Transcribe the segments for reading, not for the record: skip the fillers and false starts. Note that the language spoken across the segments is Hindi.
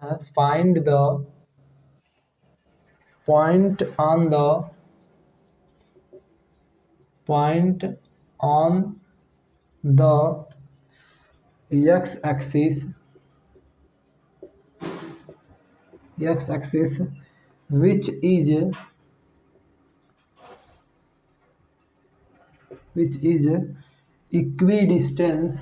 है find the point on the x axis which is equidistance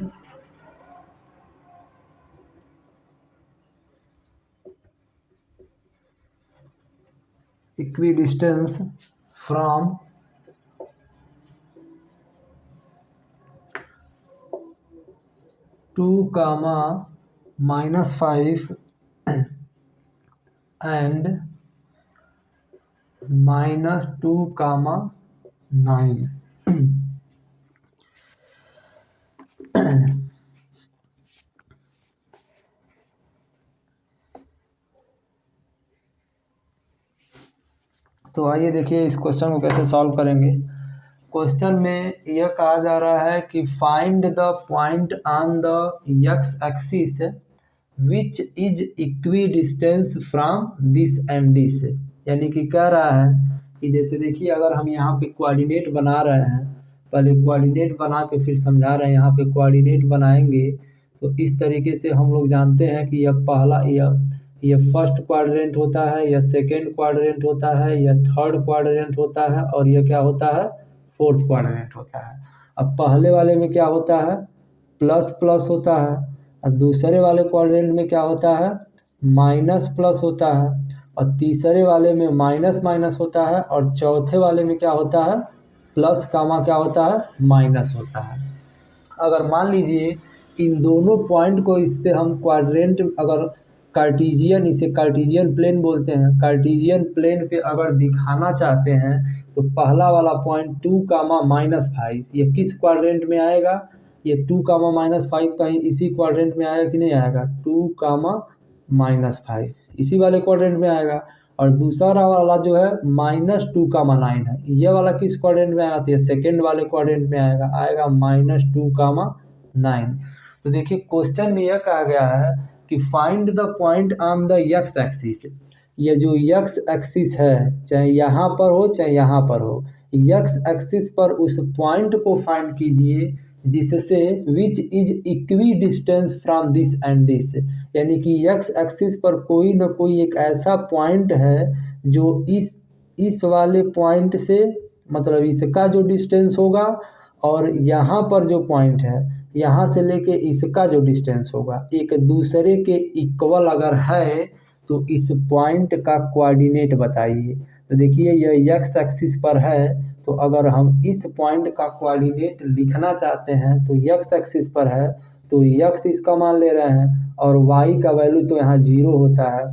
from 2, -5 and -2, 9। तो आइए देखिए इस क्वेश्चन को कैसे सॉल्व करेंगे। क्वेश्चन में यह कहा जा रहा है कि find the point on the x axis which is equidistance from this and this. यानी कि कह रहा है कि जैसे देखिए अगर हम यहाँ पे कोऑर्डिनेट बना रहे हैं, पहले कोऑर्डिनेट बना के फिर समझा रहे हैं। यहाँ पे कोऑर्डिनेट बनाएंगे तो इस तरीके से हम लोग जानते हैं कि यह फर्स्ट क्वाड्रेंट होता है, यह सेकेंड क्वाड्रेंट होता है, यह थर्ड क्वाड्रेंट होता है और यह क्या होता है, फोर्थ क्वाड्रेंट होता है। अब पहले वाले में क्या होता है, प्लस प्लस होता है, और दूसरे वाले क्वाड्रेंट में क्या होता है, माइनस प्लस होता है, और तीसरे वाले में माइनस माइनस होता है, और चौथे वाले में क्या होता है, प्लस कामा क्या होता है, माइनस होता है। अगर मान लीजिए इन दोनों पॉइंट को इस पे हम क्वाड्रेंट अगर कार्टेशियन, इसे कार्टेशियन प्लेन बोलते हैं, कार्टेशियन प्लेन पे अगर दिखाना चाहते हैं तो पहला वाला पॉइंट 2, -5 ये किस क्वाड्रेंट में आएगा, ये 2, -5 कहीं इसी क्वाड्रेंट में आएगा कि नहीं आएगा, 2, -5 इसी वाले क्वाड्रेंट में आएगा। और दूसरा वाला जो है -2, 9 है, ये वाला किस क्वाड्रेंट में आएगा, तो ये सेकेंड वाले क्वाड्रेंट में आएगा -2, 9। तो देखिए क्वेश्चन में यह कहा गया है कि find the point on the x axis. ये जो एक्स एक्सिस है, चाहे यहाँ पर हो चाहे यहाँ पर हो, एक्स एक्सिस पर उस पॉइंट को फाइंड कीजिए जिससे which is equi distance from this and this. यानी कि एक्स एक्सिस पर कोई ना कोई एक ऐसा पॉइंट है जो इस वाले पॉइंट से, मतलब इसका जो डिस्टेंस होगा और यहाँ पर जो पॉइंट है यहाँ से लेके इसका जो डिस्टेंस होगा एक दूसरे के इक्वल अगर है तो इस पॉइंट का कोऑर्डिनेट बताइए। तो देखिए यह एक्स एक्सिस पर है, तो अगर हम इस पॉइंट का कोऑर्डिनेट लिखना चाहते हैं तो एक्स एक्सिस पर है तो एक्स इसका मान ले रहे हैं और वाई का वैल्यू तो यहाँ 0 होता है।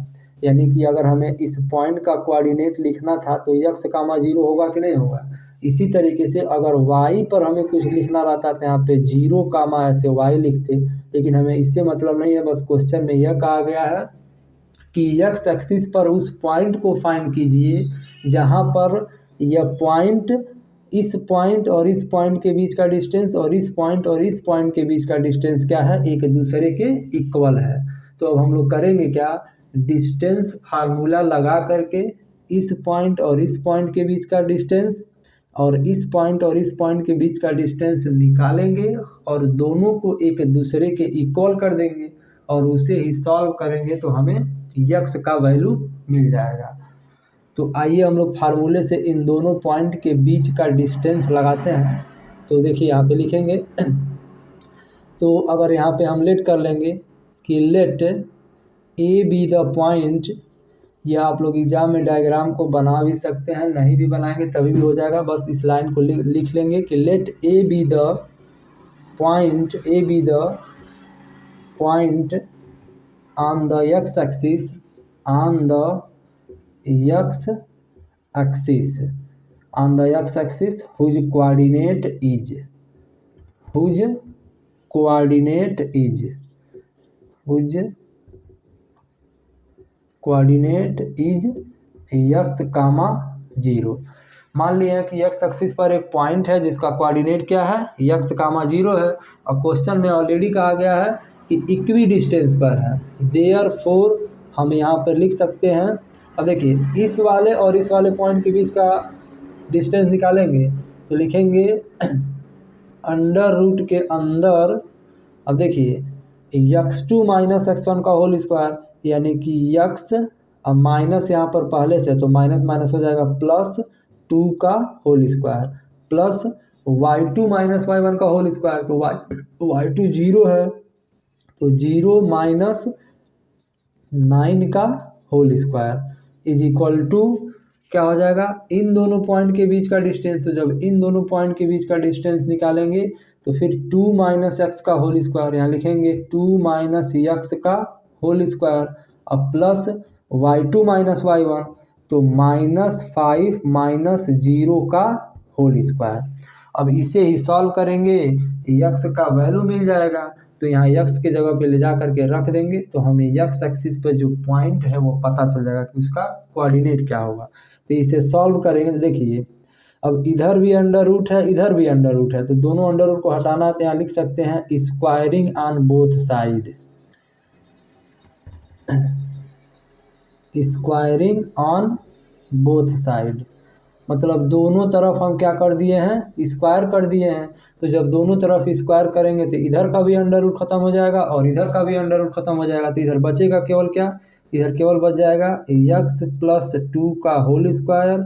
यानी कि अगर हमें इस पॉइंट का कोऑर्डिनेट लिखना था तो एक्स का मान 0 होगा कि नहीं होगा। इसी तरीके से अगर y पर हमें कुछ लिखना रहता तो यहाँ पे 0, ऐसे y लिखते, लेकिन हमें इससे मतलब नहीं है। बस क्वेश्चन में यह कहा गया है कि x एक्सिस पर उस पॉइंट को फाइंड कीजिए जहाँ पर यह पॉइंट, इस पॉइंट और इस पॉइंट के बीच का डिस्टेंस और इस पॉइंट और इस पॉइंट के बीच का डिस्टेंस क्या है, एक दूसरे के इक्वल है। तो अब हम लोग करेंगे क्या, डिस्टेंस फार्मूला लगा करके इस पॉइंट और इस पॉइंट के बीच का डिस्टेंस और इस पॉइंट और इस पॉइंट के बीच का डिस्टेंस निकालेंगे और दोनों को एक दूसरे के इक्वल कर देंगे और उसे ही सॉल्व करेंगे तो हमें x का वैल्यू मिल जाएगा। तो आइए हम लोग फार्मूले से इन दोनों पॉइंट के बीच का डिस्टेंस लगाते हैं। तो देखिए यहाँ पे लिखेंगे तो अगर यहाँ पे हम लेट कर लेंगे कि let A B the point, या आप लोग एग्जाम में डायग्राम को बना भी सकते हैं, नहीं भी बनाएंगे तभी भी हो जाएगा। बस इस लाइन को लिख लेंगे कि let A B the point on the x axis whose coordinate is x, 0। मान लिया कि x एक्सिस पर एक पॉइंट है जिसका कोऑर्डिनेट क्या है, x, 0 है। और क्वेश्चन में ऑलरेडी कहा गया है कि इक्वी डिस्टेंस पर है, देयरफॉर हम यहाँ पर लिख सकते हैं। अब देखिए इस वाले और इस वाले पॉइंट के बीच का डिस्टेंस निकालेंगे तो लिखेंगे अंडर रूट के अंदर, अब देखिए x2 माइनस x1 का होल स्क्वायर, यानी कि x, अब माइनस यहाँ पर पहले से तो माइनस माइनस हो जाएगा प्लस 2 का whole square plus y2 minus y1 का होल स्क्वायर, तो y2 जीरो है तो 0 माइनस 9 का whole square is equal to क्या हो जाएगा, इन दोनों पॉइंट के बीच का डिस्टेंस। तो जब इन दोनों पॉइंट के बीच का डिस्टेंस निकालेंगे तो फिर 2 माइनस एक्स का होल स्क्वायर, यहाँ लिखेंगे 2 माइनस एक्स का होल स्क्वायर, अब प्लस y2 माइनस y1, तो -5 माइनस 0 का होल स्क्वायर। अब इसे ही सॉल्व करेंगे, x का वैल्यू मिल जाएगा तो यहाँ x के जगह पे ले जा करके रख देंगे तो हमें x एक्सिस पे जो पॉइंट है वो पता चल जाएगा कि उसका कोऑर्डिनेट क्या होगा। तो इसे सॉल्व करेंगे तो देखिए अब इधर भी अंडर रूट है इधर भी अंडर रूट है, तो दोनों अंडर रूट को हटाना है तो यहाँ लिख सकते हैं squaring on both side, squaring on both side, मतलब दोनों तरफ हम क्या कर दिए हैं, स्क्वायर कर दिए हैं। तो जब दोनों तरफ स्क्वायर करेंगे तो इधर का भी अंडर रूट खत्म हो जाएगा और इधर का भी अंडर रूट खत्म हो जाएगा, तो इधर बचेगा केवल क्या, इधर केवल बच जाएगा x प्लस 2 का होल स्क्वायर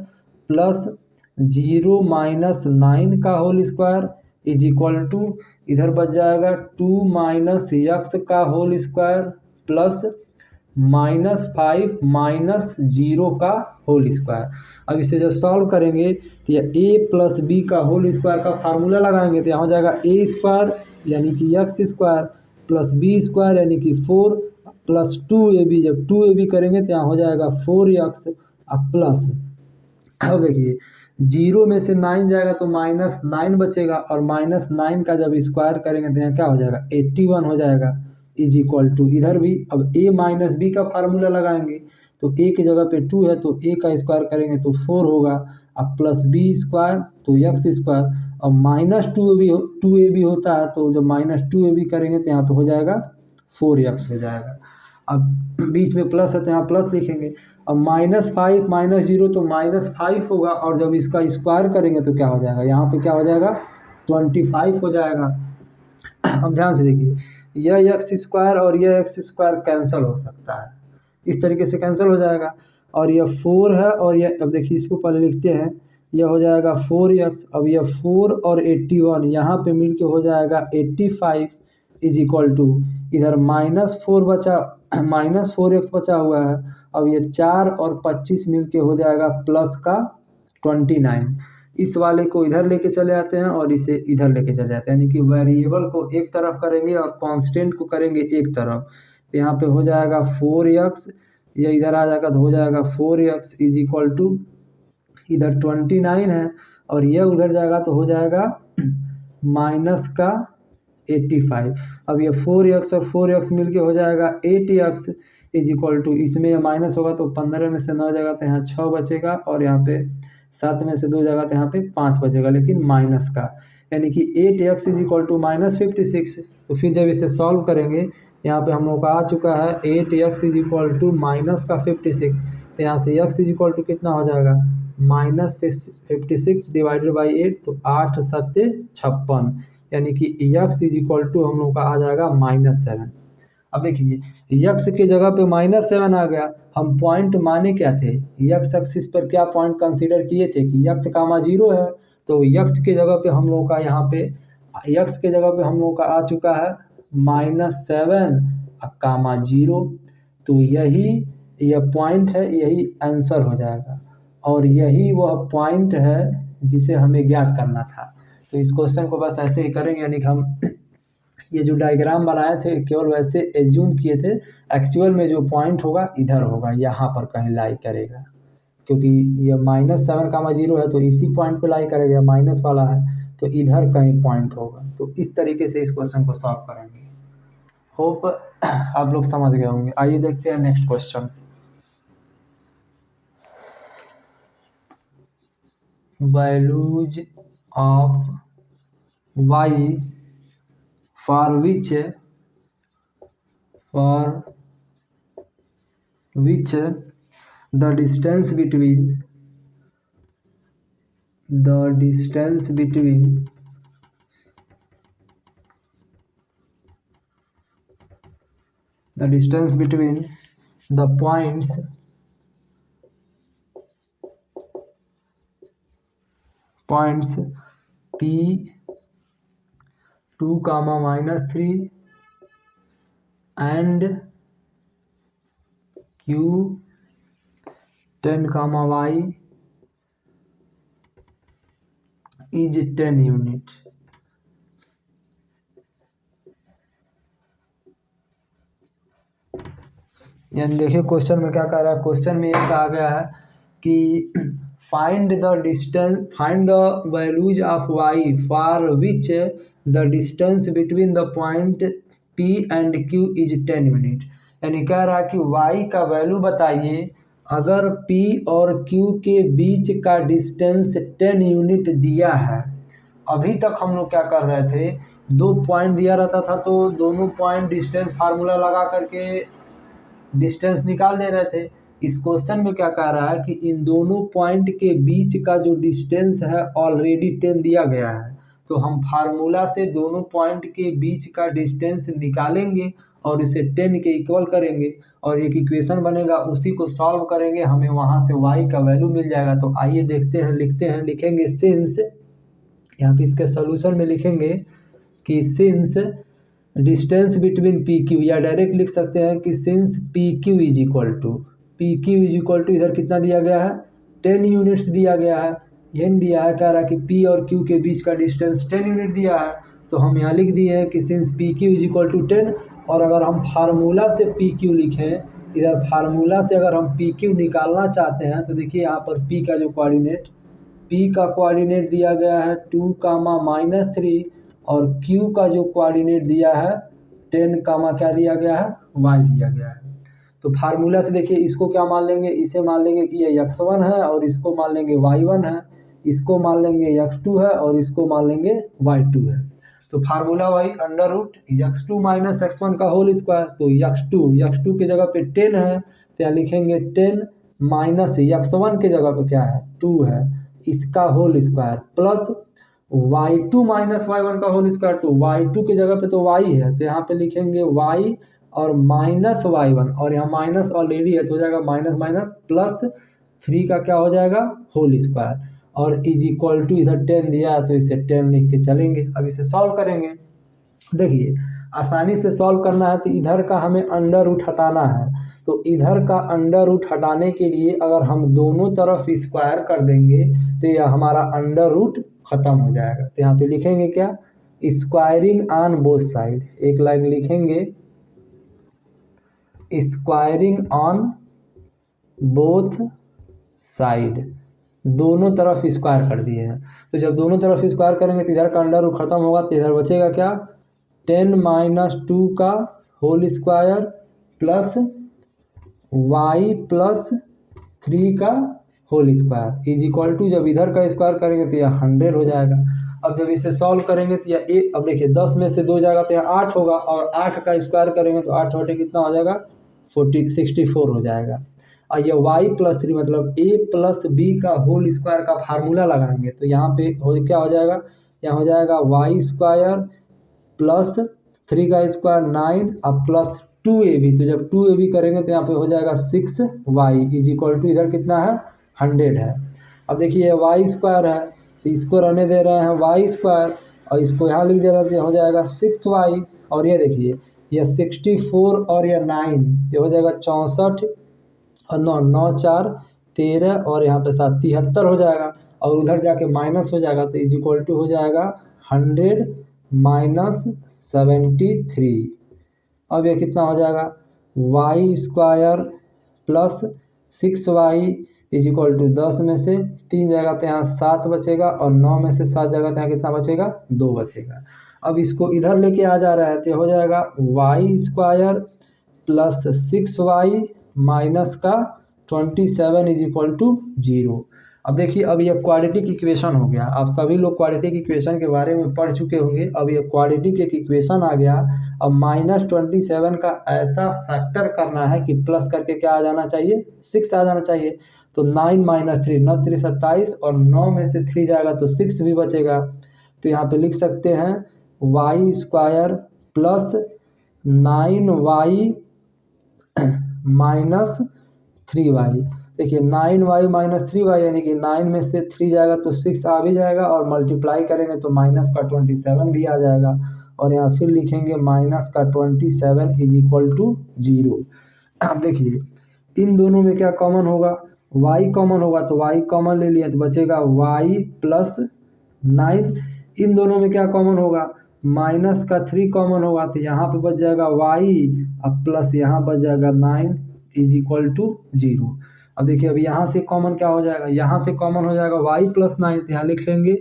प्लस 0 माइनस 9 का whole square is equal to, इधर बच जाएगा 2 माइनस x का होल स्क्वायर प्लस -5 माइनस 0 का होल स्क्वायर। अब इसे जब सॉल्व करेंगे तो यह a प्लस बी का होल स्क्वायर का फार्मूला लगाएंगे तो यहाँ हो जाएगा a स्क्वायर यानी कि x square plus B square यानी कि 4 प्लस 2ab, जब 2ab करेंगे तो यहाँ हो जाएगा 4x अब प्लस, अब देखिए 0 में से 9 जाएगा तो -9 बचेगा और -9 का जब स्क्वायर करेंगे तो यहाँ क्या हो जाएगा 81 हो जाएगा इज इक्वल टू, इधर भी अब a माइनस बी का फार्मूला लगाएंगे तो a की जगह पे 2 है तो a का स्क्वायर करेंगे तो 4 होगा, अब प्लस बी स्क्वायर तो x स्क्वायर, अब -2ab होता है तो जब -2ab करेंगे तो यहाँ पे हो जाएगा 4x हो जाएगा। अब बीच में प्लस है तो यहाँ प्लस लिखेंगे, अब -5 माइनस 0 तो -5 होगा और जब इसका स्क्वायर करेंगे तो क्या हो जाएगा, यहाँ पे क्या हो जाएगा 25 हो जाएगा। अब ध्यान से देखिए यह एक्स स्क्वायर और यह एक्स स्क्वायर कैंसिल हो सकता है, इस तरीके से कैंसिल हो जाएगा और यह 4 है और यह, अब देखिए इसको पहले लिखते हैं, यह हो जाएगा 4x, अब यह 4 और 81 यहाँ पे मिल के हो जाएगा 85 इज इक्वल टू, इधर -4 बचा -4x बचा हुआ है, अब ये 4 और 25 मिल के हो जाएगा प्लस का 29, इस वाले को इधर लेके चले आते हैं और इसे इधर लेके चले जाते हैं, यानी कि वेरिएबल को एक तरफ करेंगे और कांस्टेंट को करेंगे एक तरफ, तो यहाँ पे हो जाएगा 4x, ये इधर आ जाएगा तो हो जाएगा 4x इज इक्वल टू, इधर 29 है और ये उधर जाएगा तो हो जाएगा माइनस का 85, अब ये 4x और 4x मिल के हो जाएगा 8x इज इक्वल टू, इसमें यह माइनस होगा तो 15 में से 9 जाएगा तो यहाँ 6 बचेगा और यहाँ पे 7 में से 2 जाएगा तो यहाँ पे 5 बचेगा लेकिन माइनस का, यानी कि 8x इज इक्वल टू -56। तो फिर जब इसे सॉल्व करेंगे यहाँ पे हम लोग का आ चुका है 8x is equal to minus का 56, तो यहाँ से x इज इक्वल टू कितना हो जाएगा -56 डिवाइडेड बाई 8, तो 8 सत्ते 56, यानी कि x इज इक्वल टू हम लोग का आ जाएगा -7। अब देखिए x के जगह पे -7 आ गया, हम पॉइंट माने क्या थे, x एक्सिस पर क्या पॉइंट कंसीडर किए थे कि x कामा 0 है, तो x के जगह पे हम लोग का यहाँ पे x के जगह पे हम लोग का आ चुका है -7 कामा 0, तो यही यह पॉइंट है, यही आंसर हो जाएगा और यही वह पॉइंट है जिसे हमें ज्ञात करना था। तो इस क्वेश्चन को बस ऐसे ही करेंगे, यानी कि हम ये जो डायग्राम बनाए थे केवल वैसे एज्यूम किए थे, एक्चुअल में जो पॉइंट होगा इधर होगा, यहाँ पर कहीं लाई करेगा, क्योंकि ये -7 कामा 0 है तो इसी पॉइंट पे लाई करेगा, माइनस वाला है तो इधर कहीं पॉइंट होगा। तो इस तरीके से इस क्वेश्चन को सॉल्व करेंगे। होप आप लोग समझ गए होंगे। आइए देखते हैं next question. Values of y for which which the distance between the distance between the points P 2, -3 and Q 10, y is 10 unit. यानी देखिए क्वेश्चन में क्या कह रहा है, क्वेश्चन में ये कहा गया है कि find the values of y for which the distance between the point P and Q is 10 unit. यानी कह रहा है कि y का वैल्यू बताइए अगर P और Q के बीच का डिस्टेंस 10 यूनिट दिया है। अभी तक हम लोग क्या कर रहे थे, दो पॉइंट दिया रहता था तो दोनों पॉइंट डिस्टेंस फार्मूला लगा करके डिस्टेंस निकाल दे रहे थे। इस क्वेश्चन में क्या कह रहा है कि इन दोनों पॉइंट के बीच का जो डिस्टेंस है ऑलरेडी 10 दिया गया है, तो हम फार्मूला से दोनों पॉइंट के बीच का डिस्टेंस निकालेंगे और इसे 10 के इक्वल करेंगे और एक इक्वेशन बनेगा, उसी को सॉल्व करेंगे, हमें वहाँ से y का वैल्यू मिल जाएगा। तो आइए देखते हैं, लिखेंगे सिंस, यहाँ पे इसके सोल्यूशन में लिखेंगे कि since distance between P Q, या डायरेक्ट लिख सकते हैं कि since P Q is equal to इधर कितना दिया गया है 10 यूनिट्स दिया गया है, यही दिया है, कह रहा है कि पी और क्यू के बीच का डिस्टेंस 10 यूनिट दिया है। तो हम यहाँ लिख दिए हैं कि since P Q is equal to 10। और अगर हम फार्मूला से पी क्यू लिखें, इधर फार्मूला से अगर हम पी क्यू निकालना चाहते हैं तो देखिए यहाँ पर पी का जो कोऑर्डिनेट, पी का कोऑर्डिनेट दिया गया है 2, -3 और Q का जो कोऑर्डिनेट दिया है 10, क्या दिया गया है y दिया गया है। तो फार्मूला से देखिए इसको क्या मान लेंगे, इसे मान लेंगे कि ये x1 है और इसको मान लेंगे y1 है, इसको मान लेंगे x2 है और इसको मान लेंगे y2 है। तो फार्मूला वही √x2 - x1 का होल स्क्वायर। तो x2 के जगह पे 10 है तो यहाँ लिखेंगे 10 माइनस x1 के जगह पे क्या है 2 है, इसका whole square plus y2 - y1 का होल स्क्वायर। तो y2 की जगह पे तो y है तो यहाँ पे लिखेंगे y और माइनस y1 और यहाँ माइनस ऑलरेडी है तो हो जाएगा माइनस माइनस प्लस 3 का क्या हो जाएगा होल स्क्वायर और इज इक्वल टू इधर 10 दिया है तो इसे 10 लिख के चलेंगे। अब इसे सॉल्व करेंगे, देखिए आसानी से सॉल्व करना है तो इधर का हमें अंडर रूट हटाना है। तो इधर का अंडर रूट हटाने के लिए अगर हम दोनों तरफ स्क्वायर कर देंगे तो यह हमारा अंडर रूट खत्म हो जाएगा। तो यहाँ पे लिखेंगे क्या, स्क्वायरिंग ऑन बोथ साइड, एक लाइन लिखेंगे स्क्वायरिंग ऑन बोथ साइड, दोनों तरफ स्क्वायर कर दिए हैं। तो जब दोनों तरफ स्क्वायर करेंगे तो इधर का अंडर रूट खत्म होगा तो इधर बचेगा क्या 10 - 2 का whole square plus y plus 3 का whole square is equal to, जब इधर का स्क्वायर करेंगे तो यह 100 हो जाएगा। अब जब इसे सॉल्व करेंगे तो यह अब देखिए 10 में से 2 जाएगा तो यह 8 होगा और 8 का स्क्वायर करेंगे तो 8 बटे कितना हो जाएगा 64 हो जाएगा। और यह y प्लस 3 मतलब a प्लस b का होल स्क्वायर का फार्मूला लगाएंगे तो यहाँ पे क्या हो जाएगा, यहाँ हो जाएगा y स्क्वायर प्लस 3 का स्क्वायर 9 और प्लस 2ab। तो जब 2ab करेंगे तो यहाँ पे हो जाएगा 6y इज इक्वल टू इधर कितना है 100 है। अब देखिए y स्क्वायर है तो इसको रहने दे रहे हैं y स्क्वायर और इसको यहाँ लिख दे रहे हैं तो हो जाएगा 6y और ये देखिए यह 64 और यह 9 ये हो जाएगा 64 और 9 4 13 और यहाँ पे 7 73 हो जाएगा और उधर जाके माइनस हो जाएगा तो इज इक्वल टू हो जाएगा 100 माइनस 73। अब ये कितना हो जाएगा y square plus 6y is equal to 10 में से 3 जाएगा तो यहाँ 7 बचेगा और 9 में से 7 जाएगा तो यहाँ कितना बचेगा 2 बचेगा। अब इसको इधर लेके आ जा रहा है तो हो जाएगा y square plus 6y minus का 27 इज इक्वल टू 0। अब देखिए, अब ये क्वाड्रेटिक इक्वेशन हो गया। आप सभी लोग क्वाड्रेटिक इक्वेशन के बारे में पढ़ चुके होंगे। अब ये क्वाड्रेटिक एक इक्वेशन आ गया। अब -27 का ऐसा फैक्टर करना है कि प्लस करके क्या आ जाना चाहिए, 6 आ जाना चाहिए। तो 9 - 3, 9 3 27, और 9 में से 3 जाएगा तो 6 भी बचेगा। तो यहाँ पे लिख सकते हैं y² plus 9y minus 3y। देखिए 9y - 3y यानी कि 9 में से 3 जाएगा तो 6 आ भी जाएगा, और मल्टीप्लाई करेंगे तो -27 भी आ जाएगा। और यहाँ फिर लिखेंगे -27 = 0। अब देखिए इन दोनों में क्या कॉमन होगा, y कॉमन होगा, तो y कॉमन ले लिया तो बचेगा y प्लस 9। इन दोनों में क्या कॉमन होगा, -3 कॉमन होगा, तो यहाँ पे बच जाएगा y, अब प्लस यहाँ बच जाएगा 9 = 0। अब देखिए अब यहाँ से कॉमन क्या हो जाएगा, यहाँ से कॉमन हो जाएगा y प्लस 9, तो यहाँ लिख लेंगे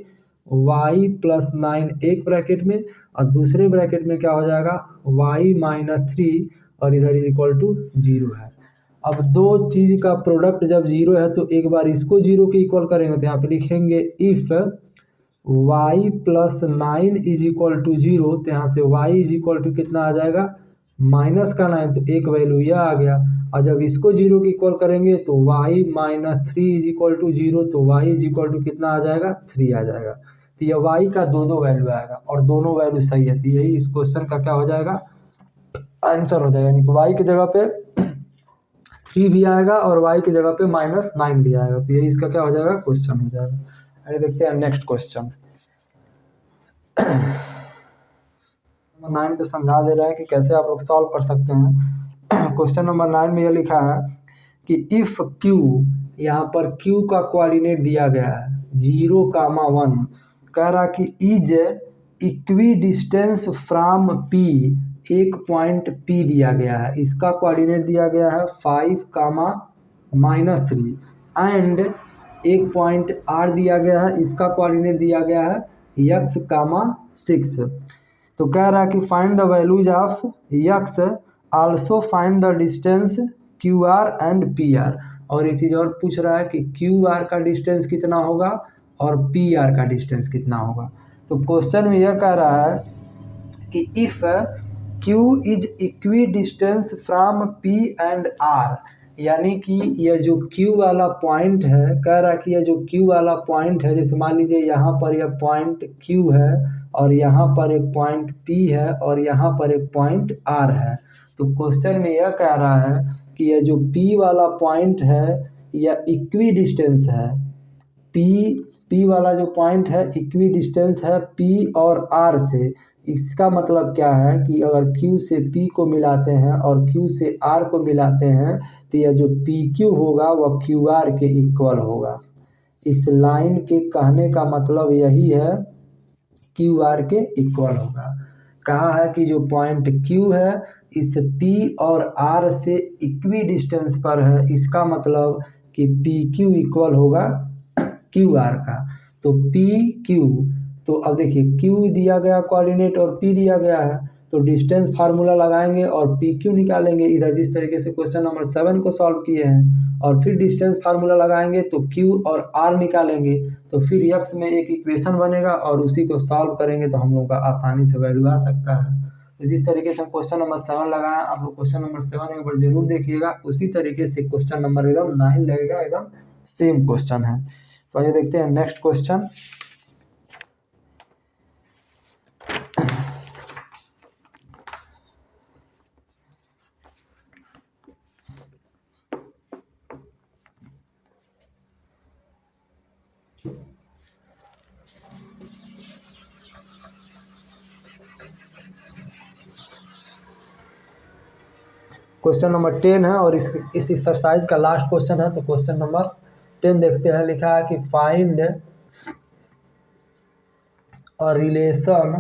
y प्लस 9 एक ब्रैकेट में, और दूसरे ब्रैकेट में क्या हो जाएगा y - 3, और इधर =0 है। अब दो चीज़ का प्रोडक्ट जब 0 है तो एक बार इसको 0 के इक्वल करेंगे, तो यहाँ पे लिखेंगे इफ़ y प्लस 9 = 0, तो यहाँ से y = कितना आ जाएगा, -9, तो एक वैल्यू यह आ गया। और जब इसको 0 के इक्वल करेंगे तो y - 3 = 0, तो y = कितना आ जाएगा, 3 आ जाएगा। तो यह y का दो वैल्यू आएगा, और दोनों वैल्यू सही है, तो यही इस क्वेश्चन का क्या हो जाएगा, आंसर हो जाएगा। यानी कि y की जगह पे 3 भी आएगा और y की जगह पे -9 भी आएगा, तो यही इसका क्या हो जाएगा, क्वेश्चन हो जाएगा। आइए देखते हैं नेक्स्ट क्वेश्चन। नंबर 9 पे समझा दे रहा है कि कैसे आप लोग सॉल्व कर सकते हैं। क्वेश्चन नंबर 9 में यह लिखा है कि इफ़ q, यहाँ पर q का कोऑर्डिनेट दिया गया है 0, 1, कह रहा कि is equi distance from p, एक पॉइंट p दिया गया है, इसका कोऑर्डिनेट दिया गया है 5, -3, एंड एक पॉइंट r दिया गया है, इसका कोऑर्डिनेट दिया गया है x, 6। तो कह रहा है कि find the values of x, also find the distance QR and PR। और एक चीज़ और पूछ रहा है कि QR का डिस्टेंस कितना होगा और PR का डिस्टेंस कितना होगा। तो क्वेश्चन में यह कह रहा है कि if Q is equi distance from P and R, यानी कि यह जो Q वाला पॉइंट है, कह रहा है कि यह जो Q वाला पॉइंट है, जैसे मान लीजिए यहाँ पर यह पॉइंट Q है, और यहाँ पर एक पॉइंट P है, और यहाँ पर एक पॉइंट R है। तो क्वेश्चन में यह कह रहा है कि यह जो P वाला पॉइंट है यह इक्वी डिस्टेंस है, P वाला जो पॉइंट है इक्वी डिस्टेंस है P और R से। इसका मतलब क्या है कि अगर Q से P को मिलाते हैं और Q से R को मिलाते हैं, तो यह जो PQ होगा वह QR के इक्वल होगा। इस लाइन के कहने का मतलब यही है, QR के इक्वल होगा। कहा है कि जो पॉइंट Q है इस P और R से इक्वी डिस्टेंस पर है, इसका मतलब कि PQ इक्वल होगा QR का। तो PQ, तो अब देखिए Q दिया गया कोऑर्डिनेट और P दिया गया है, तो डिस्टेंस फार्मूला लगाएंगे और PQ निकालेंगे, इधर जिस तरीके से क्वेश्चन नंबर 7 को सॉल्व किए हैं, और फिर डिस्टेंस फार्मूला लगाएंगे तो Q और R निकालेंगे, तो फिर x में एक इक्वेशन बनेगा और उसी को सॉल्व करेंगे तो हम लोग का आसानी से वैल्यू आ सकता है। तो जिस तरीके से हम क्वेश्चन नंबर 7 लगाया, आप लोग क्वेश्चन नंबर 7 एक बार जरूर देखिएगा, उसी तरीके से क्वेश्चन नंबर एकदम 9 लगेगा, एकदम सेम क्वेश्चन है। तो आइए देखते हैं नेक्स्ट क्वेश्चन। क्वेश्चन नंबर 10 है और इस एक्सरसाइज का लास्ट क्वेश्चन है। तो क्वेश्चन नंबर 10 देखते हैं। लिखा है कि find a relation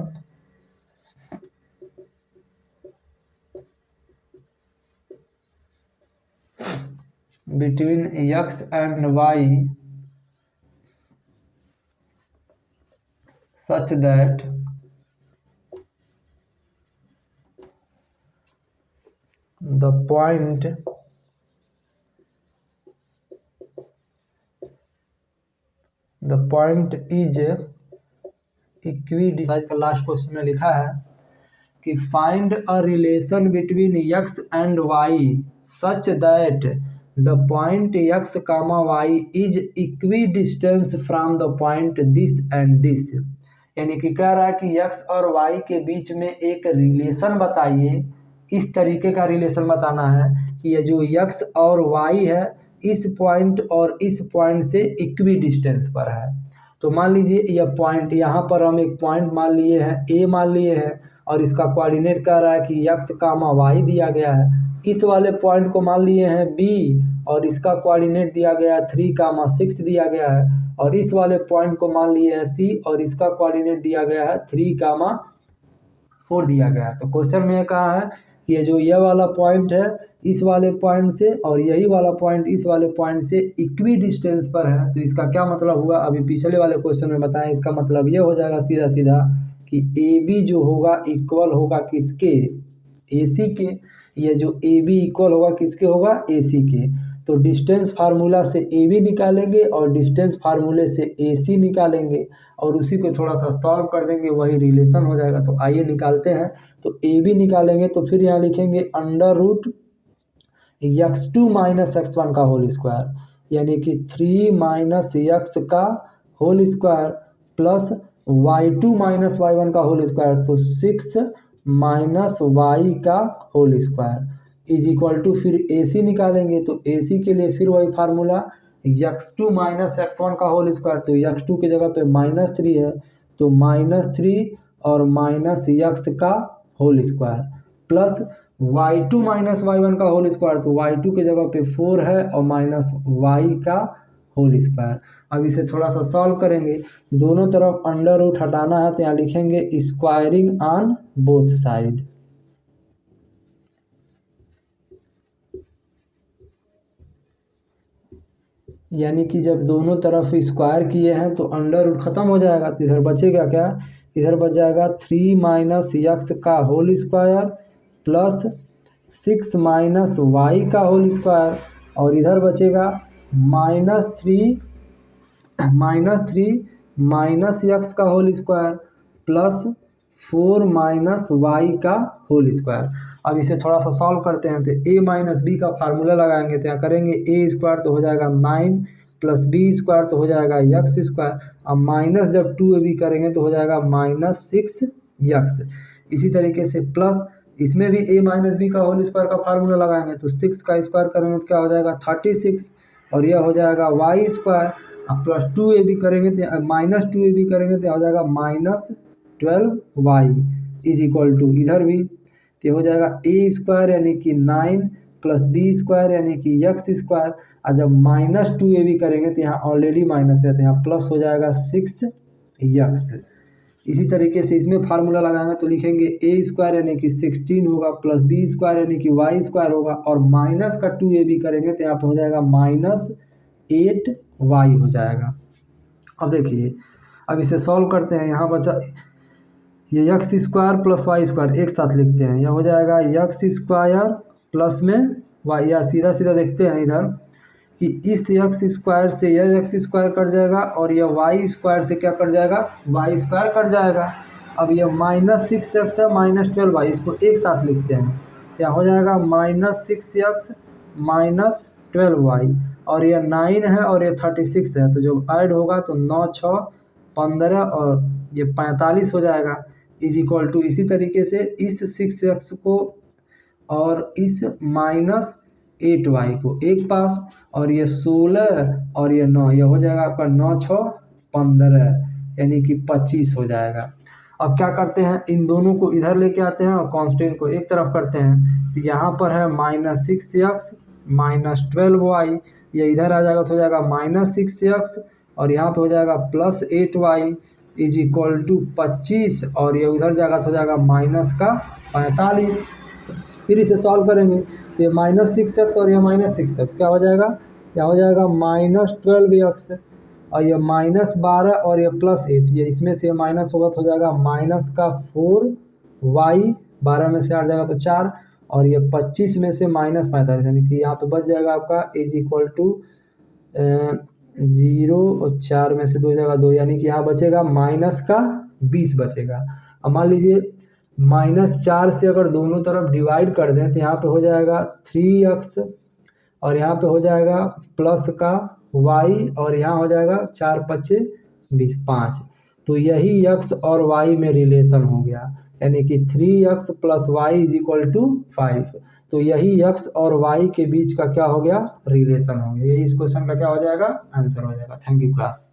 between x and y such that the point the point is equidistance का लास्ट क्वेश्चन में लिखा है कि find a relation between x and y such that the point x comma y is equidistance from the point this and this. यानी कि कह रहा है कि x और y के बीच में एक रिलेशन बताइए। इस तरीके का रिलेशन बताना है कि ये जो x और y है इस पॉइंट और इस पॉइंट से इक्वी डिस्टेंस पर है। तो मान लीजिए यह पॉइंट, यहाँ पर हम एक पॉइंट मान लिए हैं, ए मान लिए हैं, और इसका कोऑर्डिनेट कह रहा है कि x कामा y दिया गया है। इस वाले पॉइंट को मान लिए हैं b और इसका कोऑर्डिनेट दिया गया है 3 कामा 6 दिया गया है, और इस वाले पॉइंट को मान लिए हैं c और इसका कोऑर्डिनेट दिया गया है 3 कामा 4 दिया गया है। तो क्वेश्चन में ये कहा है कि ये जो यह वाला पॉइंट है इस वाले पॉइंट से और यही वाला पॉइंट इस वाले पॉइंट से इक्वी डिस्टेंस पर है। तो इसका क्या मतलब हुआ, अभी पिछले वाले क्वेश्चन में बताएं। इसका मतलब ये हो जाएगा सीधा सीधा कि ए बी जो होगा इक्वल होगा किसके, ए सी के। ये जो ए बी इक्वल होगा किसके होगा, ए सी के। तो डिस्टेंस फार्मूला से ए बी निकालेंगे और डिस्टेंस फार्मूले से ए सी निकालेंगे और उसी को थोड़ा सा सॉल्व कर देंगे, वही रिलेशन हो जाएगा। तो आइए निकालते हैं। तो ए बी निकालेंगे तो फिर यहाँ लिखेंगे under root x2 minus x1 का होल स्क्वायर, यानी कि 3 माइनस x का whole square plus y2 minus y1 का होल स्क्वायर, तो 6 माइनस y का whole square is equal to फिर ए सी निकालेंगे। तो ए सी के लिए फिर वही फार्मूला x2 माइनस x1 का होल स्क्वायर, तो x2 की जगह पे -3 है, तो -3 और माइनस x का whole square plus y2 minus y1 का होल स्क्वायर, तो y2 की जगह पे 4 है और माइनस y का होल स्क्वायर। अब इसे थोड़ा सा सॉल्व करेंगे, दोनों तरफ अंडर रूट हटाना है, तो यहाँ लिखेंगे स्क्वायरिंग ऑन बोथ साइड। यानी कि जब दोनों तरफ स्क्वायर किए हैं तो अंडर रूट खत्म हो जाएगा, तो इधर बचेगा क्या, इधर बच जाएगा 3 माइनस x का whole square plus 6 minus y का होल स्क्वायर, और इधर बचेगा -3 माइनस x का whole square plus 4 minus y का होल स्क्वायर। अब इसे थोड़ा सा सॉल्व करते हैं, तो a माइनस बी का फार्मूला लगाएंगे, तो यहाँ करेंगे a स्क्वायर तो हो जाएगा 9 प्लस बी स्क्वायर तो हो जाएगा x स्क्वायर, अब माइनस जब 2ab करेंगे तो हो जाएगा -6x। इसी तरीके से प्लस इसमें भी a माइनस बी का होल स्क्वायर का फार्मूला लगाएंगे, तो 6 का स्क्वायर करेंगे तो क्या हो जाएगा 36, और यह हो जाएगा y स्क्वायर। अब प्लस 2ab करेंगे तो माइनस 2ab करेंगे तो हो जाएगा -12y इज इक्वल टू इधर भी तो हो जाएगा a स्क्वायर यानी कि 9 प्लस बी स्क्वायर यानी कि x स्क्वायर, और जब -2ab करेंगे तो यहाँ ऑलरेडी माइनस है तो यहाँ प्लस हो जाएगा 6x। इसी तरीके से इसमें फार्मूला लगाएंगे तो लिखेंगे a स्क्वायर यानी कि 16 होगा प्लस बी स्क्वायर यानी कि y स्क्वायर होगा, और माइनस का 2ab करेंगे तो यहाँ पर हो जाएगा -8y हो जाएगा। अब देखिए, अब इसे सॉल्व करते हैं। यहाँ बचा ये x square plus y square एक साथ लिखते हैं, यह हो जाएगा x स्क्वायर प्लस में y, या सीधा सीधा देखते हैं इधर कि इस x स्क्वायर से यह x स्क्वायर कट जाएगा और यह y स्क्वायर से क्या कट जाएगा, y स्क्वायर कट जाएगा। अब यह -6x है -12y, इसको एक साथ लिखते हैं, क्या हो जाएगा -6x -12y, और यह 9 है और यह 36 है, तो जब ऐड होगा तो 9 6 15 और ये 45 हो जाएगा इज इक्वल टू। इसी तरीके से इस 6x को और इस -8y को एक पास, और ये 16 और ये 9, यह हो जाएगा आपका 9 6 15 यानी कि 25 हो जाएगा। अब क्या करते हैं, इन दोनों को इधर लेके आते हैं और कांस्टेंट को एक तरफ करते हैं, तो यहाँ पर है -6x -12y, ये इधर आ जाएगा तो हो जाएगा -6x, और यहाँ पे हो जाएगा +8y इज इक्वल टू 25, और ये उधर जाएगा तो हो जाएगा -45। फिर इसे सॉल्व करेंगे तो ये -6x और ये -6x क्या हो जाएगा, क्या हो जाएगा -12x, और ये -12 और ये +8, ये इसमें से माइनस होगा तो हो जाएगा -4y, 12 में से 8 जाएगा तो 4, और ये 25 में से -45 यानी कि यहाँ पे बच जाएगा आपका इज इक्वल टू 0 और 4 में से 2 जगह 2, यानी कि यहाँ बचेगा माइनस का 20 बचेगा। अब मान लीजिए -4 से अगर दोनों तरफ डिवाइड कर दें तो यहाँ पे हो जाएगा 3x और यहाँ पे हो जाएगा प्लस का y और यहाँ हो जाएगा 4 पच्चे 20 5। तो यही x और y में रिलेशन हो गया, यानी कि 3x plus Y is equal to 5। तो यही x और y के बीच का क्या हो गया, रिलेशन हो गया। यही इस क्वेश्चन का क्या हो जाएगा, आंसर हो जाएगा। Thank you class.